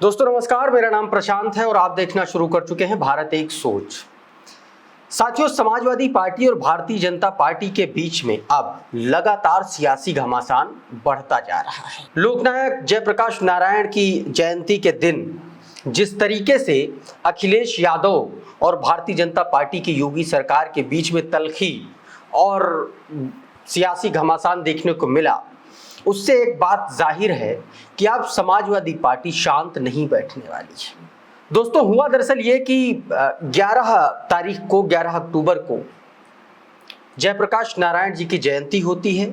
दोस्तों नमस्कार, मेरा नाम प्रशांत है और आप देखना शुरू कर चुके हैं भारत एक सोच। साथियों, समाजवादी पार्टी और भारतीय जनता पार्टी के बीच में अब लगातार सियासी घमासान बढ़ता जा रहा है। लोकनायक जयप्रकाश नारायण की जयंती के दिन जिस तरीके से अखिलेश यादव और भारतीय जनता पार्टी की योगी सरकार के बीच में तल्खी और सियासी घमासान देखने को मिला, उससे एक बात जाहिर है कि अब समाजवादी पार्टी शांत नहीं बैठने वाली है। दोस्तों, हुआ दरअसल ये कि 11 अक्टूबर को जयप्रकाश नारायण जी की जयंती होती है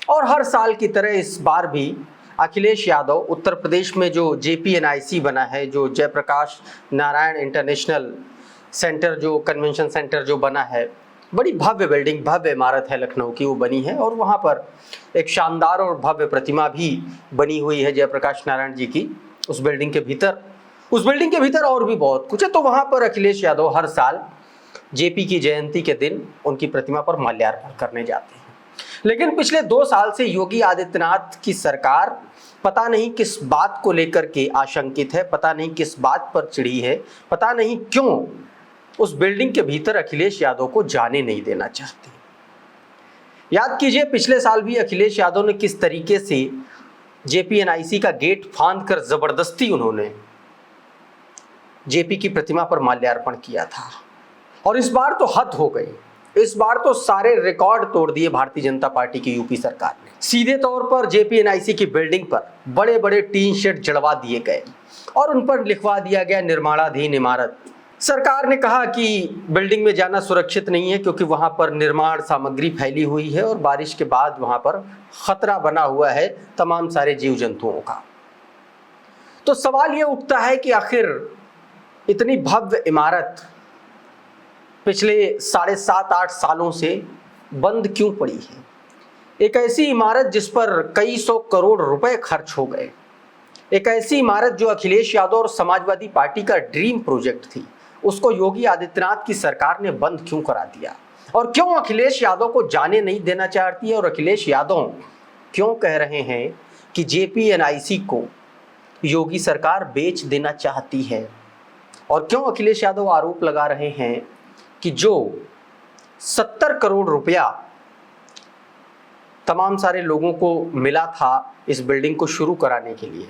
और हर साल की तरह इस बार भी अखिलेश यादव उत्तर प्रदेश में जो JPNIC बना है, जो जयप्रकाश नारायण इंटरनेशनल सेंटर, जो कन्वेंशन सेंटर जो बना है, बड़ी भव्य बिल्डिंग, भव्य इमारत है लखनऊ की, वो बनी है और वहाँ पर एक शानदार और भव्य प्रतिमा भी बनी हुई है जयप्रकाश नारायण जी की। उस बिल्डिंग के भीतर और भी बहुत कुछ है। तो वहाँ पर अखिलेश यादव हर साल JP की जयंती के दिन उनकी प्रतिमा पर माल्यार्पण करने जाते हैं। लेकिन पिछले 2 साल से योगी आदित्यनाथ की सरकार पता नहीं किस बात को लेकर के आशंकित है, पता नहीं किस बात पर चिढ़ी है, पता नहीं क्यों उस बिल्डिंग के भीतर अखिलेश यादव को जाने नहीं देना चाहती। याद कीजिए, पिछले साल भी अखिलेश यादव ने किस तरीके से JPNIC का गेट फांद कर जबरदस्ती उन्होंने JP की प्रतिमा पर माल्यार्पण किया था। और इस बार तो हद हो गई, इस बार तो सारे रिकॉर्ड तोड़ दिए भारतीय जनता पार्टी की यूपी सरकार ने। सीधे तौर पर JPNIC की बिल्डिंग पर बड़े बड़े टीन शेड जड़वा दिए गए और उन पर लिखवा दिया गया निर्माणाधीन इमारत। सरकार ने कहा कि बिल्डिंग में जाना सुरक्षित नहीं है क्योंकि वहां पर निर्माण सामग्री फैली हुई है और बारिश के बाद वहां पर खतरा बना हुआ है तमाम सारे जीव जंतुओं का। तो सवाल यह उठता है कि आखिर इतनी भव्य इमारत पिछले 7.5-8 सालों से बंद क्यों पड़ी है? एक ऐसी इमारत जिस पर कई 100 करोड़ रुपए खर्च हो गए, एक ऐसी इमारत जो अखिलेश यादव और समाजवादी पार्टी का ड्रीम प्रोजेक्ट थी, उसको योगी आदित्यनाथ की सरकार ने बंद क्यों करा दिया? और क्यों अखिलेश यादव को जाने नहीं देना चाहती है? और अखिलेश यादव क्यों कह रहे हैं कि JPNIC को योगी सरकार बेच देना चाहती है? और क्यों अखिलेश यादव आरोप लगा रहे हैं कि जो 70 करोड़ रुपया तमाम सारे लोगों को मिला था इस बिल्डिंग को शुरू कराने के लिए,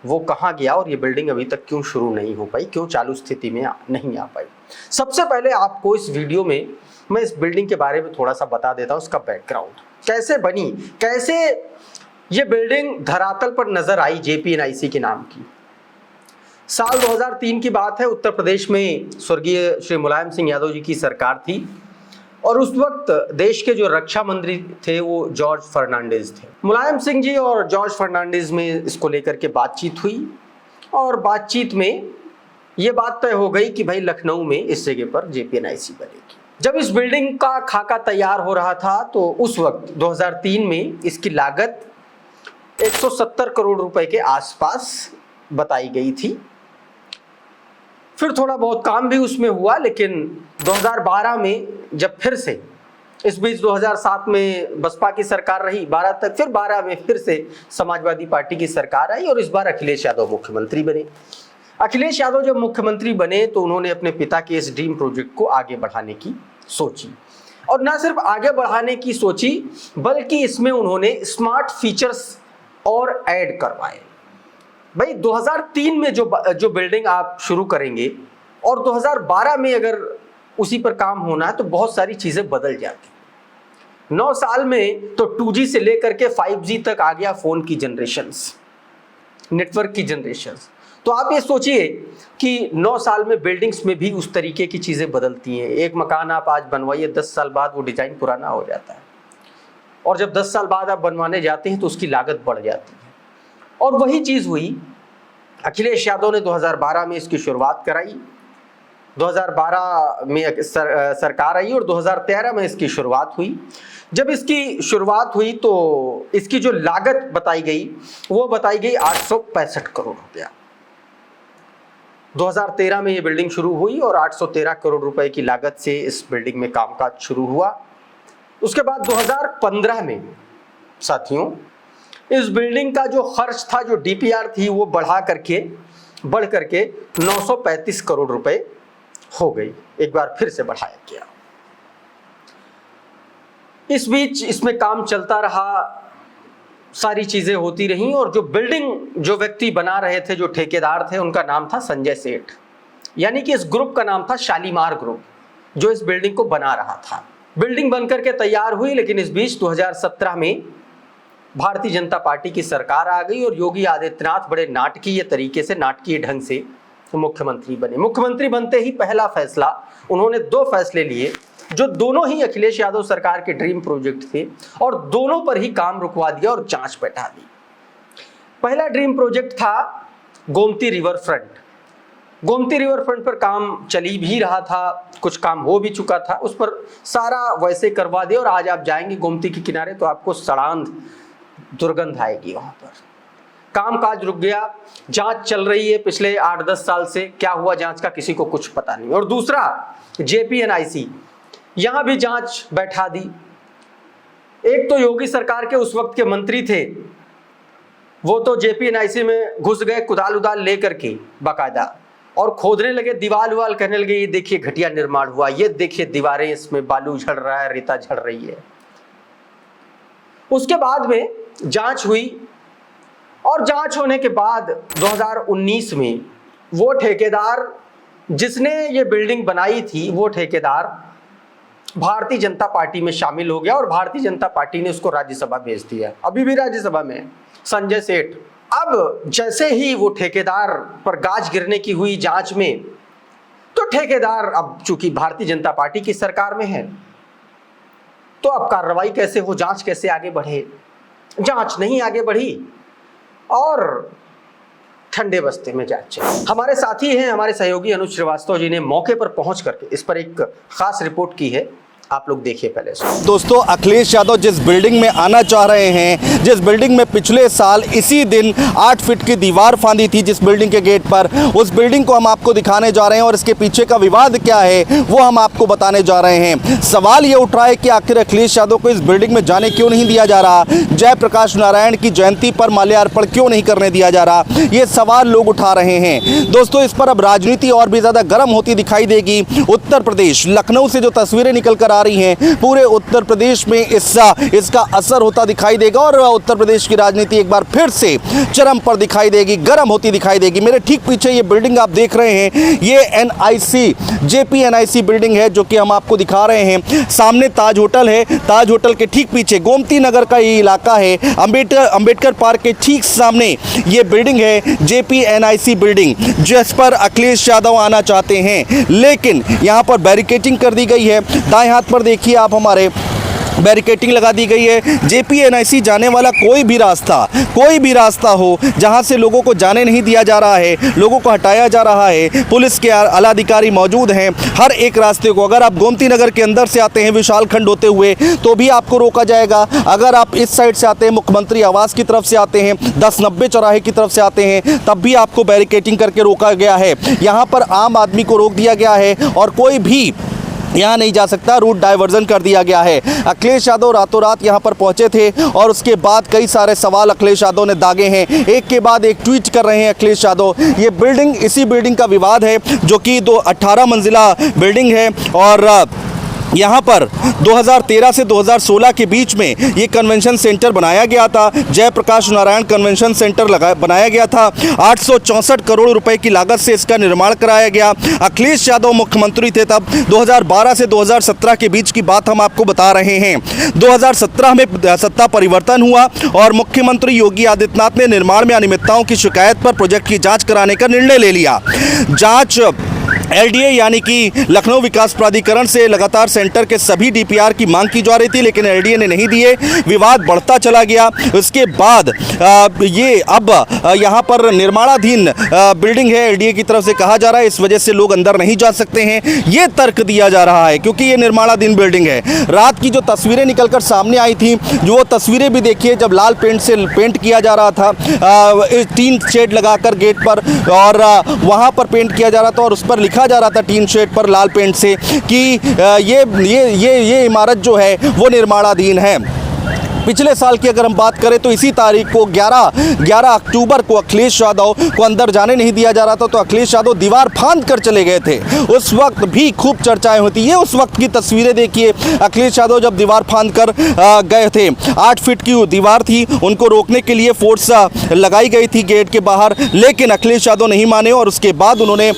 वो कहाँ गया और ये बिल्डिंग अभी तक क्यों शुरू नहीं हो पाई, क्यों चालू स्थिति में नहीं आ पाई? सबसे पहले आपको इस वीडियो में मैं इस बिल्डिंग के बारे में थोड़ा सा बता देता हूँ, उसका बैकग्राउंड कैसे बनी, कैसे ये बिल्डिंग धरातल पर नजर आई JPNIC के नाम की। साल 2003 की बात है, उत्तर प्रदेश में स्वर्गीय श्री मुलायम सिंह यादव जी की सरकार थी और उस वक्त देश के जो रक्षा मंत्री थे वो जॉर्ज फर्नांडिस थे। मुलायम सिंह जी और जॉर्ज फर्नांडिस में इसको लेकर के बातचीत हुई और बातचीत में ये बात तय हो गई कि भाई लखनऊ में इस जगह पर JPNIC बनेगी। जब इस बिल्डिंग का खाका तैयार हो रहा था तो उस वक्त 2003 में इसकी लागत 170 करोड़ रुपए के आसपास बताई गई थी। फिर थोड़ा बहुत काम भी उसमें हुआ, लेकिन 2012 में जब फिर से, इस बीच 2007 में बसपा की सरकार रही 12 तक, फिर 12 में फिर से समाजवादी पार्टी की सरकार आई और इस बार अखिलेश यादव मुख्यमंत्री बने। अखिलेश यादव जब मुख्यमंत्री बने तो उन्होंने अपने पिता के इस ड्रीम प्रोजेक्ट को आगे बढ़ाने की सोची और न सिर्फ आगे बढ़ाने की सोची बल्कि इसमें उन्होंने स्मार्ट फीचर्स और ऐड करवाए। भाई 2003 में जो बिल्डिंग आप शुरू करेंगे और 2012 में अगर उसी पर काम होना है तो बहुत सारी चीजें बदल जाती। 9 साल में तो 2G से लेकर के 5G तक आ गया फोन की जनरेशंस, नेटवर्क की जनरेशंस। तो आप ये सोचिए कि 9 साल में बिल्डिंग्स में भी उस तरीके की चीजें बदलती हैं। एक मकान आप आज बनवाइए, 10 साल बाद वो डिजाइन पुराना हो जाता है और जब 10 साल बाद आप बनवाने जाते हैं तो उसकी लागत बढ़ जाती है। और वही चीज हुई, अखिलेश यादव ने 2012 में इसकी शुरुआत कराई, 2012 में सरकार आई और 2013 में इसकी शुरुआत हुई। जब इसकी शुरुआत हुई तो इसकी जो लागत बताई गई वो बताई गई 865 करोड़ रुपया। 2013 में ये बिल्डिंग शुरू हुई और 813 करोड़ रुपए की लागत से इस बिल्डिंग में कामकाज शुरू हुआ। उसके बाद 2015 में साथियों इस बिल्डिंग का जो खर्च था, जो डीपीआर थी, वो बढ़ करके 935 करोड़ रुपए हो गई। एक बार फिर से बढ़ाया गया। इस बीच इसमें काम चलता रहा, सारी चीजें होती रहीं, और जो व्यक्ति बना रहे थे, जो ठेकेदार थे, उनका नाम था संजय सेठ। यानी कि इस ग्रुप का नाम था शालीमार ग्रुप, जो इस बिल्डिंग को बना रहा था। बिल्डिंग बनकर के तैयार हुई, लेकिन इस बीच 2017 में भारतीय जनता पार्टी की सरकार आ गई और योगी आदित्यनाथ बड़े नाटकीय ढंग से मुख्यमंत्री बने। मुख्यमंत्री बनते ही पहला फैसला, उन्होंने 2 फैसले लिए, जो दोनों ही अखिलेश यादव सरकार के ड्रीम प्रोजेक्ट थे, और दोनों पर ही काम रुकवा दिया और जांच बैठा दी। पहला ड्रीम प्रोजेक्ट था Gomti river front. Gomti river front पर काम चली भी रहा था, कुछ काम हो भी चुका था, उस पर सारा वैसे करवा दिया, और आज आप जाएंगे गोमती के किनारे तो आपको सड़ांध दुर्गंध आएगी। वहां पर कामकाज रुक गया, जांच चल रही है पिछले 8-10 साल से, क्या हुआ जांच का किसी को कुछ पता नहीं। और दूसरा JPNIC, यहां भी जांच बैठा दी। एक तो योगी सरकार के उस वक्त के मंत्री थे, वो तो JPNIC में घुस गए कुदाल उदाल लेकर के बाकायदा, और खोदने लगे, दीवार उवाल करने लगे, ये देखिए घटिया निर्माण हुआ, ये देखिए दीवारें, इसमें बालू झड़ रहा है, रेता झड़ रही है। उसके बाद में जांच हुई, और जांच होने के बाद 2019 में वो ठेकेदार जिसने ये बिल्डिंग बनाई थी, वो ठेकेदार भारतीय जनता पार्टी में शामिल हो गया, और भारतीय जनता पार्टी ने उसको राज्यसभा भेज दिया। अभी भी राज्यसभा में संजय सेठ। अब जैसे ही वो ठेकेदार पर गाज गिरने की हुई जांच में, तो ठेकेदार अब चूंकि भारतीय जनता पार्टी की सरकार में है, तो अब कार्रवाई कैसे हो, जांच कैसे आगे बढ़े। जांच नहीं आगे बढ़ी और ठंडे बस्ते में जांच चली। हमारे साथी हैं, हमारे सहयोगी अनुज श्रीवास्तव जी ने मौके पर पहुंच करके इस पर एक खास रिपोर्ट की है, आप लोग देखिए पहले से। दोस्तों, अखिलेश यादव जिस बिल्डिंग में आना चाह रहे हैं, जिस बिल्डिंग में पिछले साल इसी दिन 8 फीट की दीवार फांदी थी जिस बिल्डिंग के गेट पर, उस बिल्डिंग को हम आपको दिखाने जा रहे हैं, और इसके पीछे का विवाद क्या है वो हम आपको बताने जा रहे हैं। सवाल ये उठ रहा है कि आखिर अखिलेश यादव को इस बिल्डिंग में जाने क्यों नहीं दिया जा रहा, जयप्रकाश नारायण की जयंती पर माल्यार्पण क्यों नहीं करने दिया जा रहा, ये सवाल लोग उठा रहे हैं। दोस्तों, इस पर अब राजनीति और भी ज्यादा गर्म होती दिखाई देगी। उत्तर प्रदेश लखनऊ से जो तस्वीरें निकल कर आ रही हैं, पूरे उत्तर प्रदेश में इसका असर होता दिखाई देगा, और उत्तर प्रदेश की राजनीति एक बार फिर से चरम पर दिखाई देगी, गर्म होती दिखाई देगी। मेरे ठीक पीछे ये बिल्डिंग आप देख रहे हैं, ये JPNIC बिल्डिंग है, जो कि हम आपको दिखा रहे हैं। सामने ताज होटल है, ताज होटल के ठीक पीछे गोमती नगर का ये इलाका है। अंबेडकर पार्क के ठीक सामने ये बिल्डिंग है, JPNIC बिल्डिंग, जिस पर अखिलेश यादव आना चाहते हैं, लेकिन यहाँ पर बैरिकेडिंग कर दी गई है। दाएं हाथ पर देखिए आप, हमारे बैरिकेडिंग लगा दी गई है। JPNIC जाने वाला कोई भी रास्ता हो जहां से लोगों को जाने नहीं दिया जा रहा है, लोगों को हटाया जा रहा है, पुलिस के आला अधिकारी मौजूद हैं हर एक रास्ते को। अगर आप गोमती नगर के अंदर से आते हैं विशाल खंड होते हुए, तो भी आपको रोका जाएगा। अगर आप इस साइड से आते हैं, मुख्यमंत्री आवास की तरफ से आते हैं, 1090 चौराहे की तरफ से आते हैं, तब भी आपको बैरिकेडिंग करके रोका गया है। यहाँ पर आम आदमी को रोक दिया गया है, और कोई भी यहाँ नहीं जा सकता, रूट डाइवर्जन कर दिया गया है। अखिलेश यादव रातों रात यहाँ पर पहुँचे थे, और उसके बाद कई सारे सवाल अखिलेश यादव ने दागे हैं। एक के बाद एक ट्वीट कर रहे हैं अखिलेश यादव। ये बिल्डिंग, इसी बिल्डिंग का विवाद है, जो कि 18 मंजिला बिल्डिंग है, और यहाँ पर 2013 से 2016 के बीच में ये कन्वेंशन सेंटर बनाया गया था। जयप्रकाश नारायण कन्वेंशन सेंटर बनाया गया था। 864 करोड़ रुपए की लागत से इसका निर्माण कराया गया। अखिलेश यादव मुख्यमंत्री थे तब। 2012 से 2017 के बीच की बात हम आपको बता रहे हैं। 2017 में सत्ता परिवर्तन हुआ, और मुख्यमंत्री योगी आदित्यनाथ ने निर्माण में अनियमितताओं की शिकायत पर प्रोजेक्ट की जाँच कराने का निर्णय ले लिया। जाँच LDA यानी कि लखनऊ विकास प्राधिकरण से लगातार सेंटर के सभी DPR की मांग की जा रही थी, लेकिन LDA ने नहीं दिए। विवाद बढ़ता चला गया। उसके बाद ये अब यहाँ पर निर्माणाधीन बिल्डिंग है, LDA की तरफ से कहा जा रहा है, इस वजह से लोग अंदर नहीं जा सकते हैं, ये तर्क दिया जा रहा है, क्योंकि ये निर्माणाधीन बिल्डिंग है। रात की जो तस्वीरें निकलकर सामने आई थी, जो वो तस्वीरें भी देखिए, जब लाल पेंट से पेंट किया जा रहा था, टीन शेड लगाकर गेट पर, और वहाँ पर पेंट किया जा रहा था, और उस पर लिखा जा रहा था टीन शेड पर लाल पेंट से कि ये इमारत जो है वो निर्माणाधीन है। पिछले साल की अगर हम बात करें तो इसी तारीख को 11 अक्टूबर को अखिलेश यादव को अंदर जाने नहीं दिया जा रहा था, तो अखिलेश यादव दीवार फांद कर चले गए थे। उस वक्त भी खूब चर्चाएं होती है। उस वक्त की तस्वीरें देखिए, अखिलेश यादव जब दीवार फांद कर गए थे, 8 फीट की दीवार थी, उनको रोकने के लिए फोर्स लगाई गई थी गेट के बाहर, लेकिन अखिलेश यादव नहीं माने और उसके बाद उन्होंने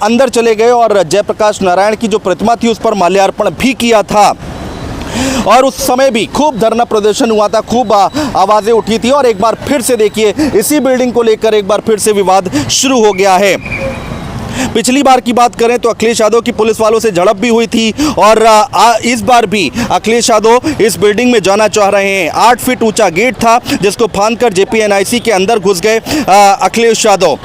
अंदर चले गए और जयप्रकाश नारायण की जो प्रतिमा थी उस पर माल्यार्पण भी किया था। और उस समय भी खूब धरना प्रदर्शन हुआ था, खूब आवाज़ें उठी थी और एक बार फिर से देखिए इसी बिल्डिंग को लेकर एक बार फिर से विवाद शुरू हो गया है। पिछली बार की बात करें तो अखिलेश यादव की पुलिस वालों से झड़प भी हुई थी और इस बार भी अखिलेश यादव इस बिल्डिंग में जाना चाह रहे हैं। 8 फीट ऊंचा गेट था जिसको फांदकर JPNIC के अंदर घुस गए अखिलेश यादव।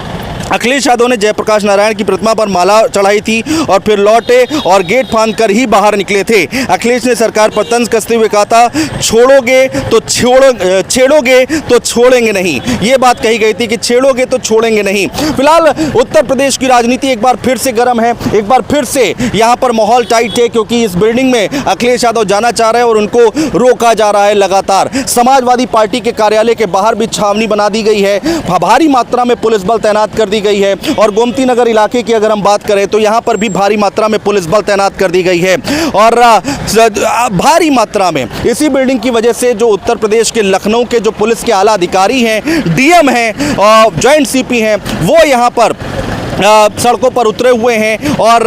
अखिलेश यादव ने जयप्रकाश नारायण की प्रतिमा पर माला चढ़ाई थी और फिर लौटे और गेट फांद कर ही बाहर निकले थे। अखिलेश ने सरकार पर तंज कसते हुए कहा था, छेड़ोगे तो छोड़ेंगे नहीं। ये बात कही गई थी कि छेड़ोगे तो छोड़ेंगे नहीं। फिलहाल उत्तर प्रदेश की राजनीति एक बार फिर से गर्म है, एक बार फिर से यहाँ पर माहौल टाइट है, क्योंकि इस बिल्डिंग में अखिलेश यादव जाना चाह रहे हैं और उनको रोका जा रहा है लगातार। समाजवादी पार्टी के कार्यालय के बाहर भी छावनी बना दी गई है, भारी मात्रा में पुलिस बल तैनात कर दी गई है और गोमती नगर इलाके की अगर हम बात करें तो यहां पर भी भारी मात्रा में पुलिस बल तैनात कर दी गई है। और भारी मात्रा में इसी बिल्डिंग की वजह से जो उत्तर प्रदेश के लखनऊ के जो पुलिस के आला अधिकारी हैं, DM हैं और जॉइंट CP हैं, वो यहां पर सड़कों पर उतरे हुए हैं और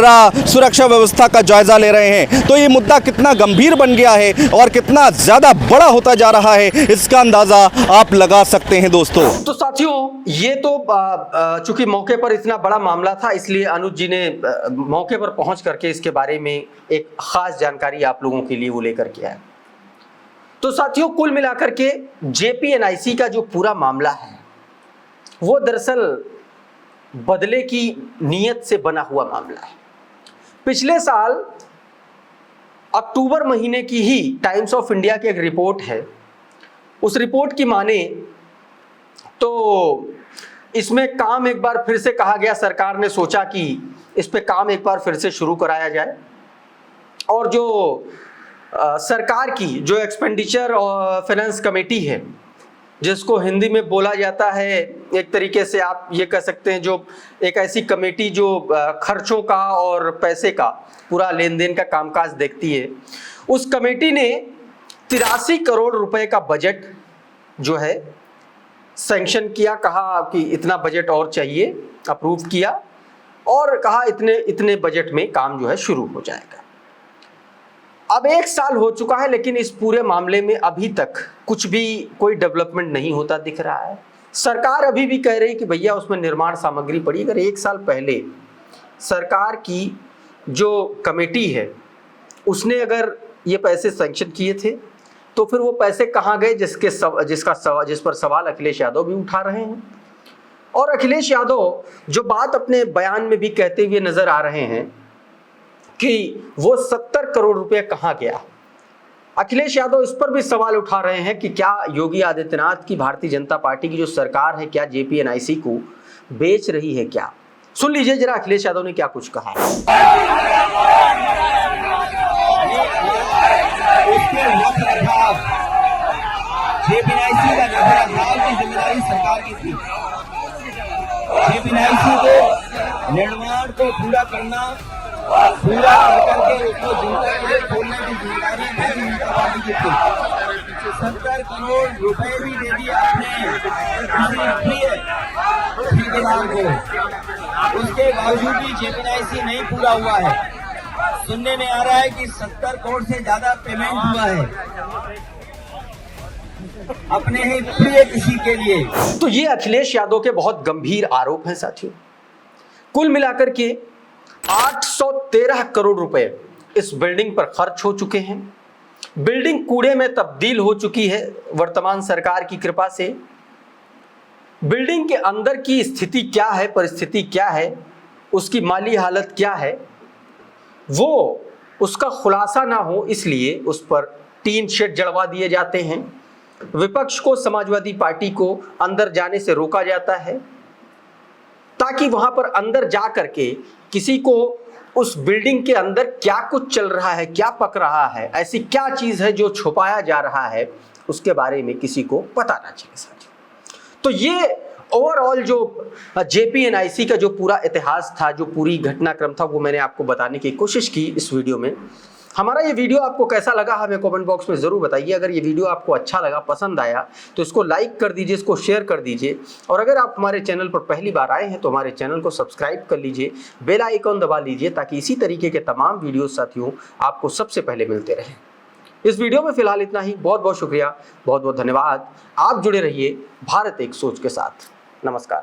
सुरक्षा व्यवस्था का जायजा ले रहे हैं। तो ये मुद्दा कितना गंभीर बन गया है और कितना ज़्यादा बड़ा होता जा रहा है, इसका अंदाज़ा आप लगा सकते हैं दोस्तों। तो साथियों, ये तो चूंकि मौके पर इतना बड़ा मामला था, इसलिए अनुज जी ने मौके पर पहुंच करके इसके बारे में एक खास जानकारी आप लोगों के लिए वो लेकर के आए। तो साथियों, कुल मिलाकर के JPNIC का जो पूरा मामला है वो दरअसल बदले की नीयत से बना हुआ मामला है। पिछले साल अक्टूबर महीने की ही टाइम्स ऑफ इंडिया की एक रिपोर्ट है, उस रिपोर्ट की माने तो इसमें काम एक बार फिर से कहा गया, सरकार ने सोचा कि इस पे काम एक बार फिर से शुरू कराया जाए और जो सरकार की जो एक्सपेंडिचर और फाइनेंस कमेटी है, जिसको हिंदी में बोला जाता है, एक तरीके से आप ये कह सकते हैं, जो एक ऐसी कमेटी जो खर्चों का और पैसे का पूरा लेन देन का कामकाज देखती है, उस कमेटी ने 83 करोड़ रुपए का बजट जो है सैंक्शन किया। कहा कि इतना बजट और चाहिए, अप्रूव किया और कहा इतने बजट में काम जो है शुरू हो जाएगा। अब 1 साल हो चुका है, लेकिन इस पूरे मामले में अभी तक कुछ भी कोई डेवलपमेंट नहीं होता दिख रहा है। सरकार अभी भी कह रही कि भैया उसमें निर्माण सामग्री पड़ी। अगर 1 साल पहले सरकार की जो कमेटी है उसने अगर ये पैसे सैंक्शन किए थे, तो फिर वो पैसे कहाँ गए जिस पर सवाल अखिलेश यादव भी उठा रहे हैं। और अखिलेश यादव जो बात अपने बयान में भी कहते हुए नजर आ रहे हैं कि वो 70 करोड़ रुपए कहाँ गया। अखिलेश यादव इस पर भी सवाल उठा रहे हैं कि क्या योगी आदित्यनाथ की भारतीय जनता पार्टी की जो सरकार है, क्या JPNIC को बेच रही है क्या। सुन लीजिए जरा अखिलेश यादव ने क्या कुछ कहा। JPNIC का की जिम्मेदारी सरकार की थी। JPNIC को निर्माण को पूरा करना, पूरा करके उसको जनता के लिए खोलने की जिम्मेदारी भारतीय जनता पार्टी की थी। 70 करोड़ रुपए भी दे दिए आपने किसी ठेकेदार को, उसके बावजूद भी JPNIC नहीं पूरा हुआ है। सुनने में आ रहा है कि 70 करोड़ से ज्यादा पेमेंट हुआ है अपने ही प्रिय किसी के लिए। तो ये अखिलेश यादव के बहुत गंभीर आरोप हैं साथियों। कुल मिलाकर के 813 करोड़ रुपए इस बिल्डिंग पर खर्च हो चुके हैं। बिल्डिंग कूड़े में तब्दील हो चुकी है वर्तमान सरकार की कृपा से। बिल्डिंग के अंदर की स्थिति क्या है, परिस्थिति क्या है, उसकी माली हालत क्या है, वो उसका खुलासा ना हो इसलिए उस पर टीन शेड जड़वा दिए जाते हैं। विपक्ष को, समाजवादी पार्टी को अंदर जाने से रोका जाता है ताकि वहां पर अंदर जा करके किसी को उस बिल्डिंग के अंदर क्या कुछ चल रहा है, क्या पक रहा है, ऐसी क्या चीज है जो छुपाया जा रहा है, उसके बारे में किसी को पता ना चले साथियों। तो ये ओवरऑल जो JPNIC का जो पूरा इतिहास था, जो पूरी घटनाक्रम था, वो मैंने आपको बताने की कोशिश की इस वीडियो में। हमारा ये वीडियो आपको कैसा लगा हमें कमेंट बॉक्स में ज़रूर बताइए। अगर ये वीडियो आपको अच्छा लगा, पसंद आया, तो इसको लाइक कर दीजिए, इसको शेयर कर दीजिए। और अगर आप हमारे चैनल पर पहली बार आए हैं तो हमारे चैनल को सब्सक्राइब कर लीजिए, बेल आइकन दबा लीजिए, ताकि इसी तरीके के तमाम वीडियो साथियों आपको सबसे पहले मिलते रहें। इस वीडियो में फिलहाल इतना ही। बहुत बहुत शुक्रिया, बहुत बहुत धन्यवाद। आप जुड़े रहिए भारत एक सोच के साथ। नमस्कार।